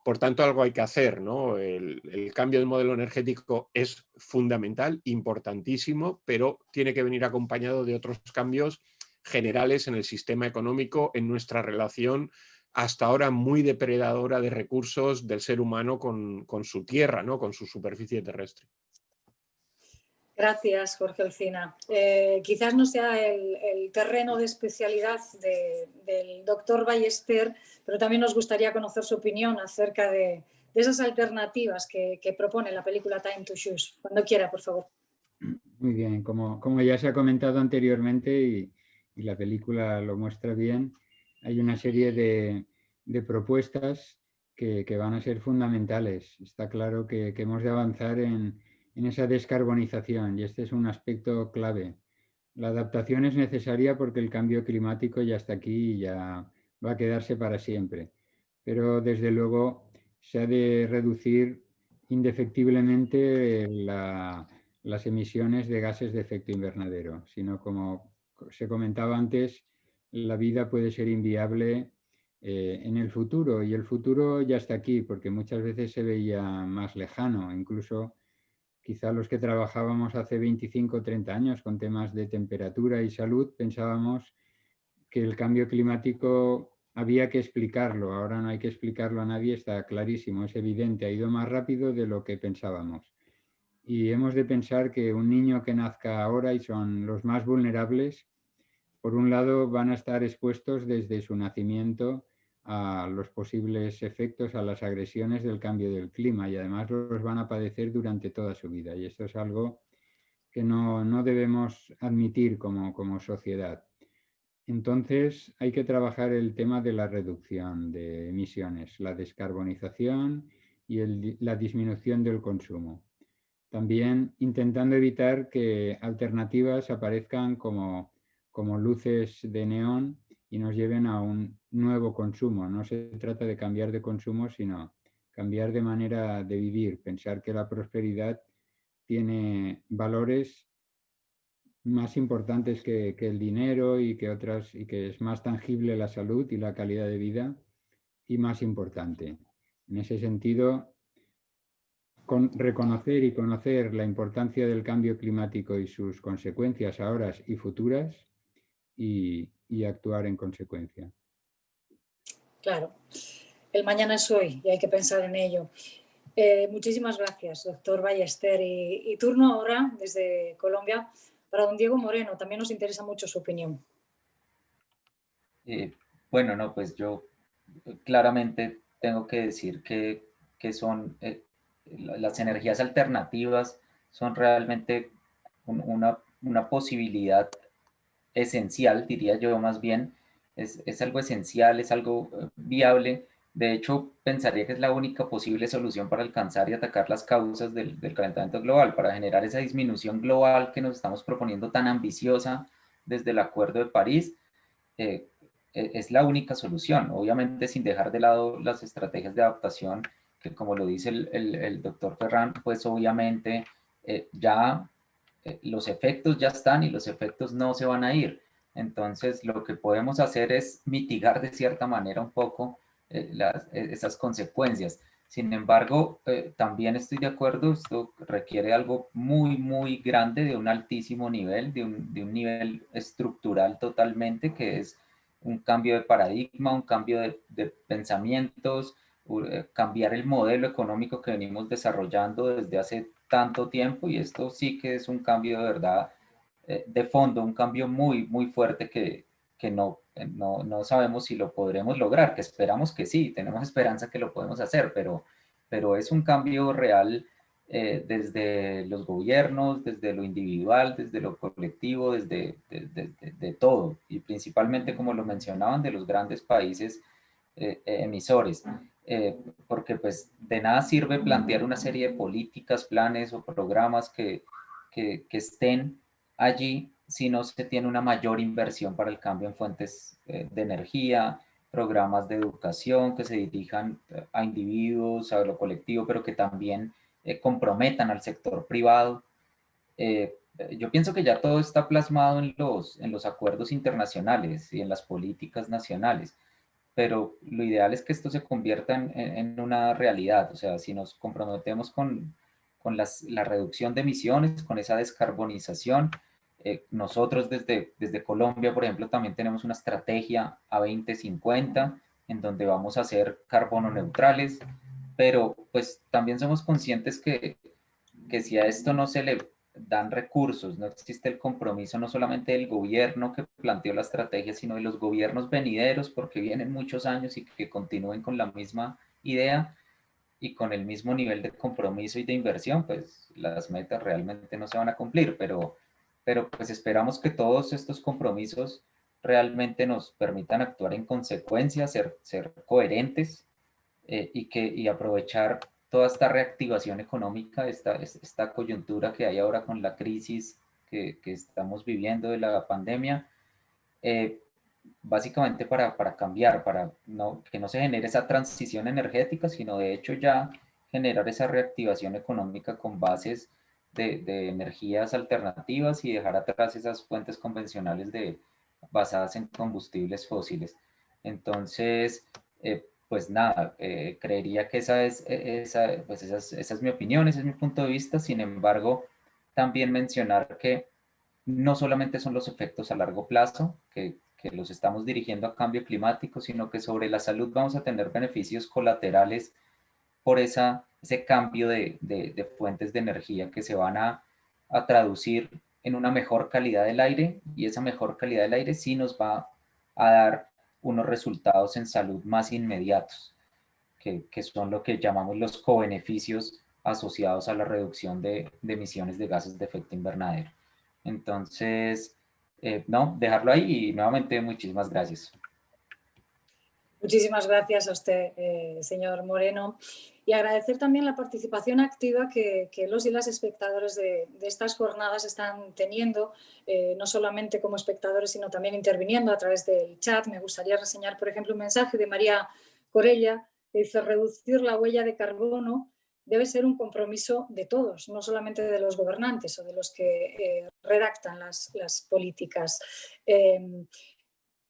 Por tanto, algo hay que hacer, ¿no? El cambio del modelo energético es fundamental, importantísimo, pero tiene que venir acompañado de otros cambios generales en el sistema económico, en nuestra relación hasta ahora muy depredadora de recursos del ser humano con su tierra, ¿no? Con su superficie terrestre. Gracias, Jorge Olcina. Quizás no sea el terreno de especialidad del doctor Ballester, pero también nos gustaría conocer su opinión acerca de esas alternativas que propone la película Time to Choose. Cuando quiera, por favor. Muy bien, como ya se ha comentado anteriormente y la película lo muestra bien, hay una serie de propuestas que van a ser fundamentales. Está claro que hemos de avanzar en esa descarbonización y este es un aspecto clave. La adaptación es necesaria porque el cambio climático ya está aquí y ya va a quedarse para siempre. Pero desde luego se ha de reducir indefectiblemente las emisiones de gases de efecto invernadero, sino como se comentaba antes, la vida puede ser inviable en el futuro, y el futuro ya está aquí, porque muchas veces se veía más lejano, incluso quizá los que trabajábamos hace 25 o 30 años con temas de temperatura y salud, pensábamos que el cambio climático había que explicarlo, ahora no hay que explicarlo a nadie, está clarísimo, es evidente, ha ido más rápido de lo que pensábamos. Y hemos de pensar que un niño que nazca ahora y son los más vulnerables, por un lado van a estar expuestos desde su nacimiento a los posibles efectos, a las agresiones del cambio del clima, y además los van a padecer durante toda su vida. Y esto es algo que no debemos admitir como sociedad. Entonces hay que trabajar el tema de la reducción de emisiones, la descarbonización y la disminución del consumo. También intentando evitar que alternativas aparezcan como luces de neón y nos lleven a un nuevo consumo. No se trata de cambiar de consumo, sino cambiar de manera de vivir, pensar que la prosperidad tiene valores más importantes que el dinero y que otras, y que es más tangible la salud y la calidad de vida y más importante. En ese sentido, reconocer y conocer la importancia del cambio climático y sus consecuencias ahora y futuras y actuar en consecuencia. Claro, el mañana es hoy y hay que pensar en ello. Muchísimas gracias, doctor Ballester. Y turno ahora, desde Colombia, para don Diego Moreno. También nos interesa mucho su opinión. Bueno, no, pues yo claramente tengo que decir que son las energías alternativas son realmente una posibilidad esencial, diría yo más bien, es algo esencial, es algo viable. De hecho, pensaría que es la única posible solución para alcanzar y atacar las causas del calentamiento global, para generar esa disminución global que nos estamos proponiendo tan ambiciosa desde el Acuerdo de París. eh, es la única solución, obviamente sin dejar de lado las estrategias de adaptación, que como lo dice el doctor Ferran, pues obviamente ya los efectos ya están y los efectos no se van a ir. Entonces, lo que podemos hacer es mitigar de cierta manera un poco esas consecuencias. Sin embargo, también estoy de acuerdo, esto requiere algo muy, muy grande, de un altísimo nivel, de un nivel estructural totalmente, que es un cambio de paradigma, un cambio de pensamientos, cambiar el modelo económico que venimos desarrollando desde hace tanto tiempo, y esto sí que es un cambio de verdad de fondo, un cambio muy, muy fuerte que no sabemos si lo podremos lograr, que esperamos que sí, tenemos esperanza que lo podemos hacer, pero es un cambio real desde los gobiernos, desde lo individual, desde lo colectivo, desde de todo, y principalmente, como lo mencionaban, de los grandes países emisores. Porque pues de nada sirve plantear una serie de políticas, planes o programas que estén allí si no se tiene una mayor inversión para el cambio en fuentes de energía, programas de educación que se dirijan a individuos, a lo colectivo, pero que también comprometan al sector privado. Yo pienso que ya todo está plasmado en los acuerdos internacionales y en las políticas nacionales, pero lo ideal es que esto se convierta en una realidad. O sea, si nos comprometemos con la reducción de emisiones, con esa descarbonización, nosotros desde Colombia, por ejemplo, también tenemos una estrategia a 2050 en donde vamos a ser carbono neutrales, pero pues también somos conscientes que si a esto no se le dan recursos, no existe el compromiso no solamente del gobierno que planteó la estrategia, sino de los gobiernos venideros, porque vienen muchos años y que continúen con la misma idea y con el mismo nivel de compromiso y de inversión, pues las metas realmente no se van a cumplir, pero pues esperamos que todos estos compromisos realmente nos permitan actuar en consecuencia, ser coherentes y aprovechar toda esta reactivación económica, esta coyuntura que hay ahora con la crisis que estamos viviendo de la pandemia, eh, básicamente para cambiar, para que no se genere esa transición energética, sino de hecho ya generar esa reactivación económica con bases de energías alternativas y dejar atrás esas fuentes convencionales basadas en combustibles fósiles. Entonces, pues nada, creería que esa es mi opinión, ese es mi punto de vista. Sin embargo, también mencionar que no solamente son los efectos a largo plazo, que los estamos dirigiendo a cambio climático, sino que sobre la salud vamos a tener beneficios colaterales por ese cambio de fuentes de energía que se van a traducir en una mejor calidad del aire, y esa mejor calidad del aire sí nos va a dar unos resultados en salud más inmediatos, que son lo que llamamos los cobeneficios asociados a la reducción de emisiones de gases de efecto invernadero. Entonces, no, dejarlo ahí y nuevamente muchísimas gracias. Muchísimas gracias a usted, señor Moreno, y agradecer también la participación activa que los y las espectadores de estas jornadas están teniendo, no solamente como espectadores, sino también interviniendo a través del chat. Me gustaría reseñar, por ejemplo, un mensaje de María Corella, que dice: reducir la huella de carbono debe ser un compromiso de todos, no solamente de los gobernantes o de los que redactan las políticas.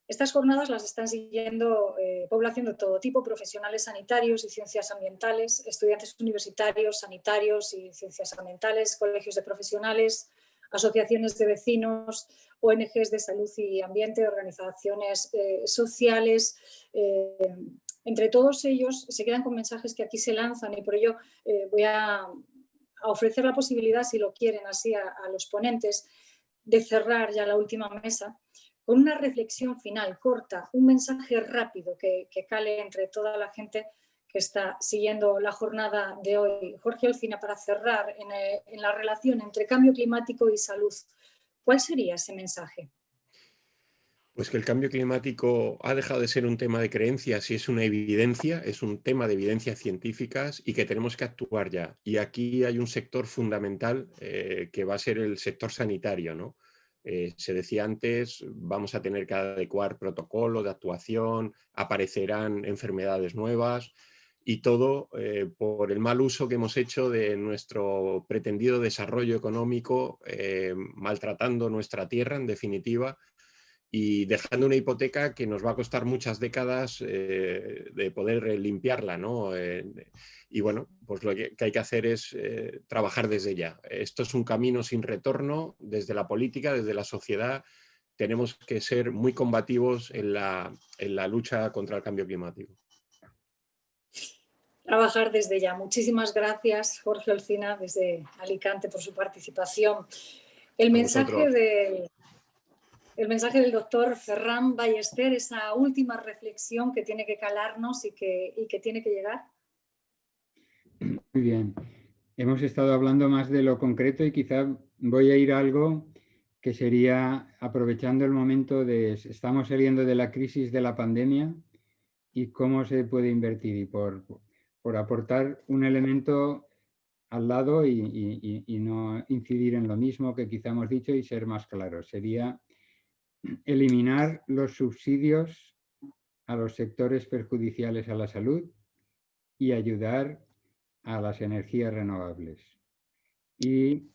Estas jornadas las están siguiendo población de todo tipo, profesionales sanitarios y ciencias ambientales, estudiantes universitarios, sanitarios y ciencias ambientales, colegios de profesionales, asociaciones de vecinos, ONGs de salud y ambiente, organizaciones sociales. Entre todos ellos se quedan con mensajes que aquí se lanzan, y por ello voy a ofrecer la posibilidad, si lo quieren así, a los ponentes, de cerrar ya la última mesa con una reflexión final corta, un mensaje rápido que cale entre toda la gente que está siguiendo la jornada de hoy. Jorge Olcina, para cerrar en la relación entre cambio climático y salud, ¿cuál sería ese mensaje? Pues que el cambio climático ha dejado de ser un tema de creencias y es una evidencia, es un tema de evidencias científicas, y que tenemos que actuar ya. Y aquí hay un sector fundamental que va a ser el sector sanitario, ¿no? Se decía antes, vamos a tener que adecuar protocolo de actuación, aparecerán enfermedades nuevas, y todo por el mal uso que hemos hecho de nuestro pretendido desarrollo económico, maltratando nuestra tierra, en definitiva, y dejando una hipoteca que nos va a costar muchas décadas de poder limpiarla, ¿no? Y bueno, pues lo que hay que hacer es trabajar desde ya. Esto es un camino sin retorno. Desde la política, desde la sociedad, tenemos que ser muy combativos en la lucha contra el cambio climático. Trabajar desde ya. Muchísimas gracias, Jorge Olcina, desde Alicante, por su participación. El mensaje del doctor Ferran Ballester, esa última reflexión que tiene que calarnos y que tiene que llegar. Muy bien. Hemos estado hablando más de lo concreto y quizá voy a ir a algo que sería, aprovechando el momento estamos saliendo de la crisis de la pandemia y cómo se puede invertir, y por aportar un elemento al lado y no incidir en lo mismo que quizá hemos dicho y ser más claros. Sería eliminar los subsidios a los sectores perjudiciales a la salud y ayudar a las energías renovables. Y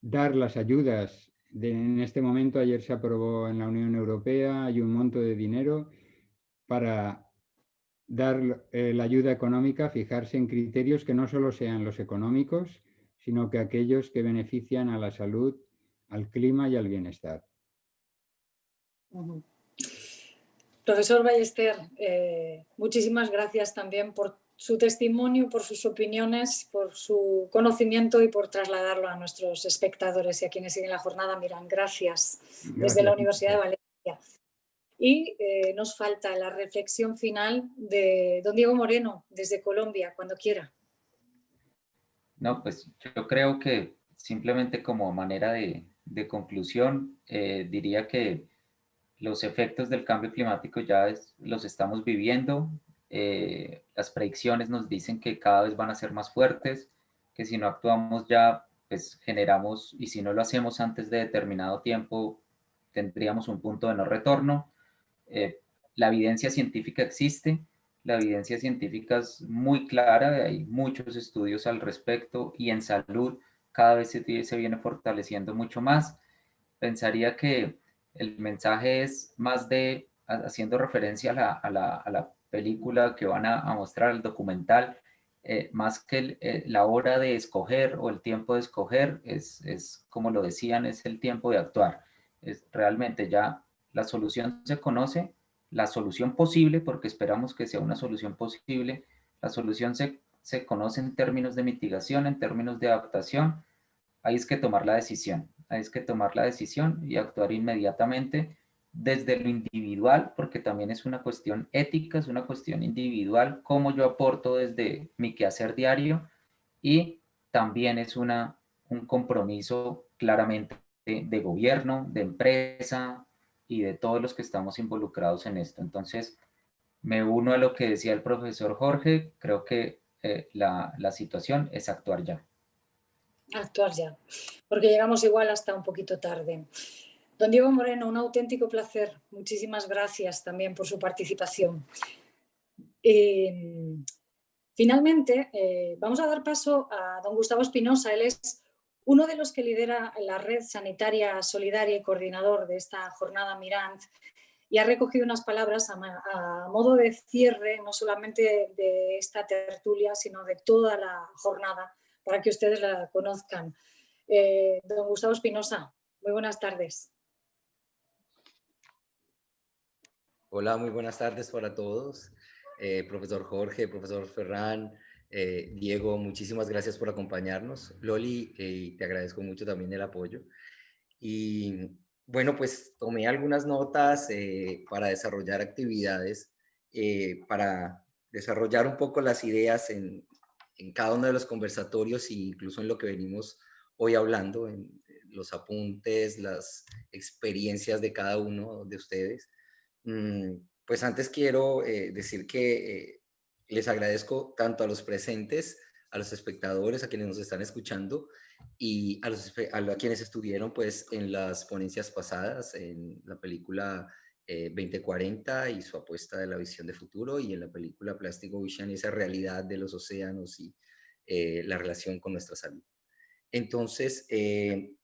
dar las ayudas. En este momento, ayer se aprobó en la Unión Europea, hay un monto de dinero para dar la ayuda económica, fijarse en criterios que no solo sean los económicos, sino que aquellos que benefician a la salud, al clima y al bienestar. Profesor Ballester, muchísimas gracias también por su testimonio, por sus opiniones, por su conocimiento y por trasladarlo a nuestros espectadores y a quienes siguen la jornada. Miran, gracias desde la Universidad de Valencia. Y nos falta la reflexión final de don Diego Moreno, desde Colombia, cuando quiera. No, pues yo creo que simplemente como manera de conclusión, diría que los efectos del cambio climático ya los estamos viviendo. Las predicciones nos dicen que cada vez van a ser más fuertes, que si no actuamos ya, pues generamos, y si no lo hacemos antes de determinado tiempo, tendríamos un punto de no retorno. La evidencia científica existe, la evidencia científica es muy clara, hay muchos estudios al respecto y en salud cada vez se viene fortaleciendo mucho más. Pensaría que el mensaje es más de, haciendo referencia a la película que van a mostrar, el documental, más que la hora de escoger o el tiempo de escoger, es como lo decían, es el tiempo de actuar. Es realmente ya la solución se conoce, la solución posible, porque esperamos que sea una solución posible, la solución se conoce en términos de mitigación, en términos de adaptación. Ahí es que tomar la decisión, ahí es que tomar la decisión y actuar inmediatamente desde lo individual, porque también es una cuestión ética, es una cuestión individual, cómo yo aporto desde mi quehacer diario, y también es un compromiso claramente de gobierno, de empresa y de todos los que estamos involucrados en esto. Entonces, me uno a lo que decía el profesor Jorge, creo que la situación es actuar ya. Actuar ya, porque llegamos igual hasta un poquito tarde. Don Diego Moreno, un auténtico placer. Muchísimas gracias también por su participación. Finalmente, vamos a dar paso a don Gustavo Espinosa. Él es uno de los que lidera la Red Sanitaria Solidaria y coordinador de esta jornada Mirant, y ha recogido unas palabras a modo de cierre, no solamente de esta tertulia, sino de toda la jornada, para que ustedes la conozcan. Don Gustavo Espinosa, muy buenas tardes. Hola, muy buenas tardes para todos. Profesor Jorge, profesor Ferran, Diego, muchísimas gracias por acompañarnos. Loli, te agradezco mucho también el apoyo. Y bueno, pues tomé algunas notas para desarrollar actividades, para desarrollar un poco las ideas en cada uno de los conversatorios e incluso en lo que venimos hoy hablando, en los apuntes, las experiencias de cada uno de ustedes. Pues antes quiero decir que les agradezco tanto a los presentes, a los espectadores, a quienes nos están escuchando y a quienes estuvieron pues en las ponencias pasadas, en la película 2040 y su apuesta de la visión de futuro, y en la película Plastic Ocean, esa realidad de los océanos y la relación con nuestra salud. Entonces,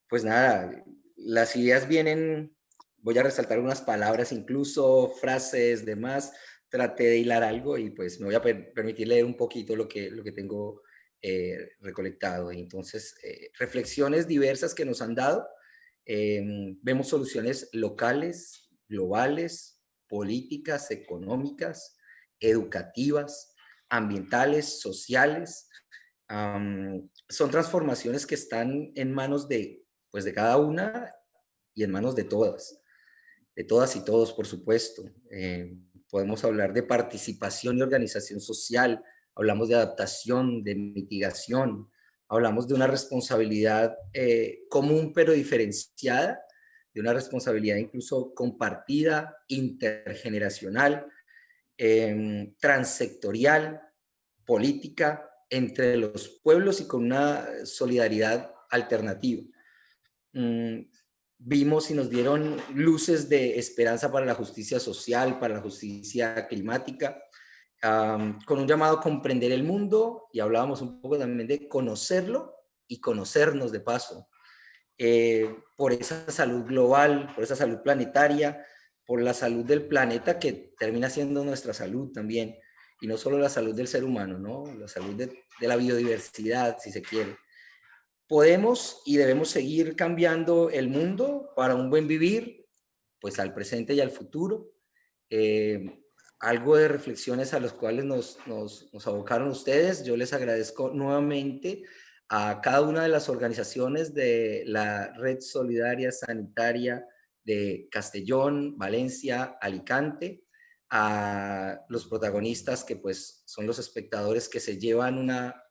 pues nada, las ideas vienen, voy a resaltar unas palabras, incluso frases, demás, traté de hilar algo y pues me voy a permitir leer un poquito lo que tengo recolectado. Entonces, reflexiones diversas que nos han dado. Vemos soluciones locales, globales, políticas, económicas, educativas, ambientales, sociales. Son transformaciones que están en manos pues de cada una y en manos de todas y todos, por supuesto. Podemos hablar de participación y organización social, hablamos de adaptación, de mitigación, hablamos de una responsabilidad común pero diferenciada, de una responsabilidad incluso compartida, intergeneracional, transsectorial, política, entre los pueblos y con una solidaridad alternativa. Vimos y nos dieron luces de esperanza para la justicia social, para la justicia climática, con un llamado a comprender el mundo, y hablábamos un poco también de conocerlo y conocernos de paso, por esa salud global, por esa salud planetaria, por la salud del planeta que termina siendo nuestra salud también, y no solo la salud del ser humano, ¿no? La salud de la biodiversidad, si se quiere. Podemos y debemos seguir cambiando el mundo para un buen vivir, pues al presente y al futuro. Algo de reflexiones a las cuales nos abocaron ustedes. Yo les agradezco nuevamente a cada una de las organizaciones de la Red Solidaria Sanitaria de Castellón, Valencia, Alicante, a los protagonistas que pues son los espectadores que se llevan una,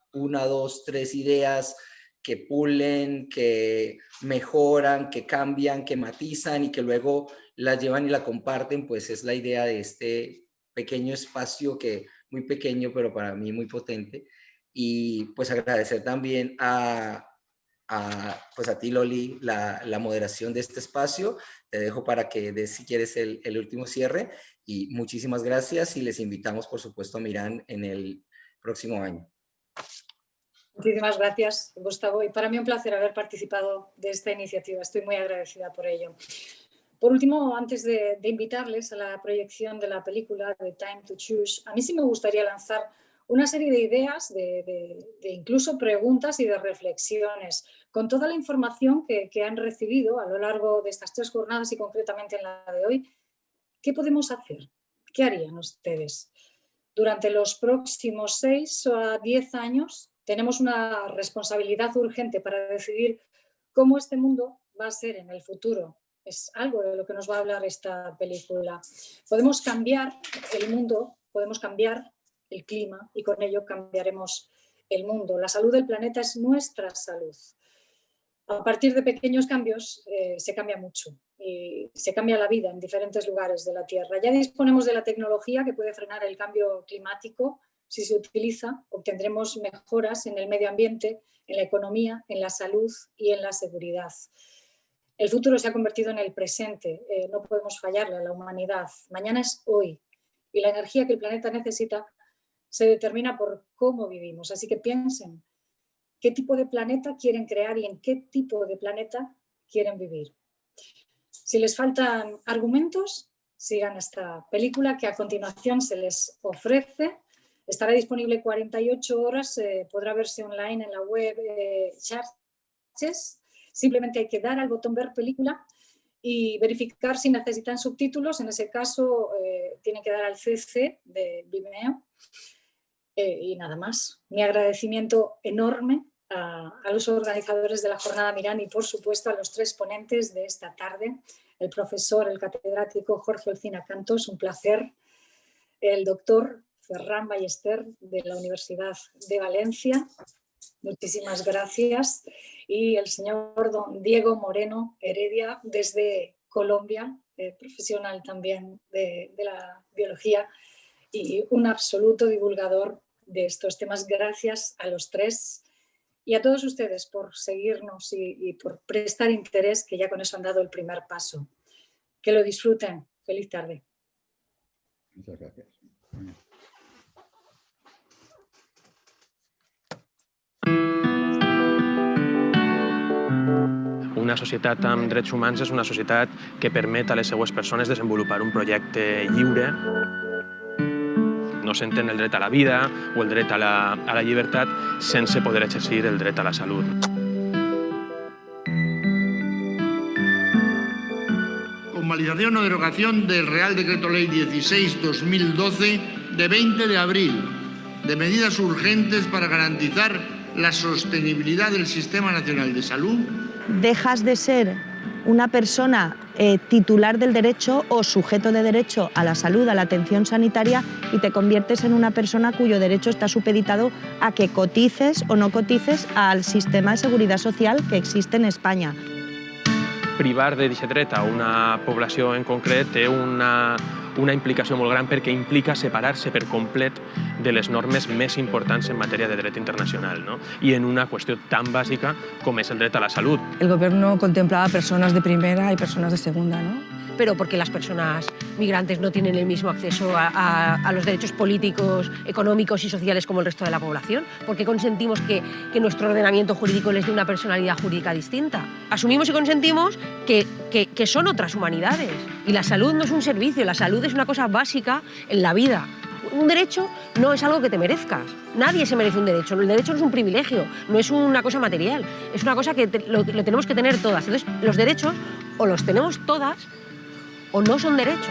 dos, tres ideas, que pulen, que mejoran, que cambian, que matizan y que luego la llevan y la comparten. Pues es la idea de este pequeño espacio, que muy pequeño pero para mí muy potente. Y pues agradecer también a pues a ti, Loli, la moderación de este espacio. Te dejo para que des, si quieres, el último cierre. Y muchísimas gracias y les invitamos, por supuesto, a Mirán en el próximo año. Muchísimas gracias, Gustavo. Y para mí un placer haber participado de esta iniciativa. Estoy muy agradecida por ello. Por último, antes de invitarles a la proyección de la película de Time to Choose, a mí sí me gustaría lanzar una serie de ideas, de incluso preguntas y de reflexiones, con toda la información que han recibido a lo largo de estas 3 jornadas y concretamente en la de hoy. ¿Qué podemos hacer? ¿Qué harían ustedes? Durante los próximos 6 a 10 años tenemos una responsabilidad urgente para decidir cómo este mundo va a ser en el futuro. Es algo de lo que nos va a hablar esta película. Podemos cambiar el mundo, podemos cambiar el clima y con ello cambiaremos el mundo. La salud del planeta es nuestra salud. A partir de pequeños cambios se cambia mucho y se cambia la vida en diferentes lugares de la Tierra. Ya disponemos de la tecnología que puede frenar el cambio climático. Si se utiliza, obtendremos mejoras en el medio ambiente, en la economía, en la salud y en la seguridad. El futuro se ha convertido en el presente, no podemos fallarle a la humanidad. Mañana es hoy y la energía que el planeta necesita se determina por cómo vivimos. Así que piensen qué tipo de planeta quieren crear y en qué tipo de planeta quieren vivir. Si les faltan argumentos, sigan esta película que a continuación se les ofrece. Estará disponible 48 horas, podrá verse online en la web Xarxes. Simplemente hay que dar al botón ver película y verificar si necesitan subtítulos. En ese caso tienen que dar al CC de Vimeo. Y nada más. Mi agradecimiento enorme a los organizadores de la Jornada Mirán y por supuesto a los 3 ponentes de esta tarde. El profesor, el catedrático Jorge Olcina Cantos, un placer. El doctor Ferran Ballester de la Universidad de Valencia. Muchísimas gracias. Y el señor don Diego Moreno Heredia desde Colombia, profesional también de la biología y un absoluto divulgador de estos temas. Gracias a los 3 y a todos ustedes por seguirnos y por prestar interés, que ya con eso han dado el primer paso. Que lo disfruten. Feliz tarde. Muchas gracias. Una societat amb drets humans és una societat que permet a les seues persones desenvolupar un projecte lliure. No s'entén el dret a la vida o el dret a la llibertat sense poder exercir el dret a la salut. Convalidación o derogación del Real Decreto Ley 16/2012 de 20 de abril de medidas urgentes para garantizar la sostenibilidad del Sistema Nacional de Salud. Dejas de ser una persona titular del derecho o sujeto de derecho a la salud, a la atención sanitaria, y te conviertes en una persona cuyo derecho está supeditado a que cotices o no cotices al sistema de seguridad social que existe en España. Privar d'aquest dret a una població en concret té una implicació molt gran perquè implica separar-se per complet de les normes més importants en matèria de dret internacional, ¿no? Y en una qüestió tan bàsica com és el dret a la salut. El gobierno contemplaba personas de primera y personas de segunda, ¿no? Pero porque las personas migrantes no tienen el mismo acceso a los derechos políticos, económicos y sociales como el resto de la población. ¿Por qué consentimos que nuestro ordenamiento jurídico les dé una personalidad jurídica distinta? Asumimos y consentimos que son otras humanidades. Y la salud no es un servicio, la salud es una cosa básica en la vida. Un derecho no es algo que te merezcas. Nadie se merece un derecho. El derecho no es un privilegio, no es una cosa material. Es una cosa que lo tenemos que tener todas. Entonces, los derechos o los tenemos todas o no son derechos.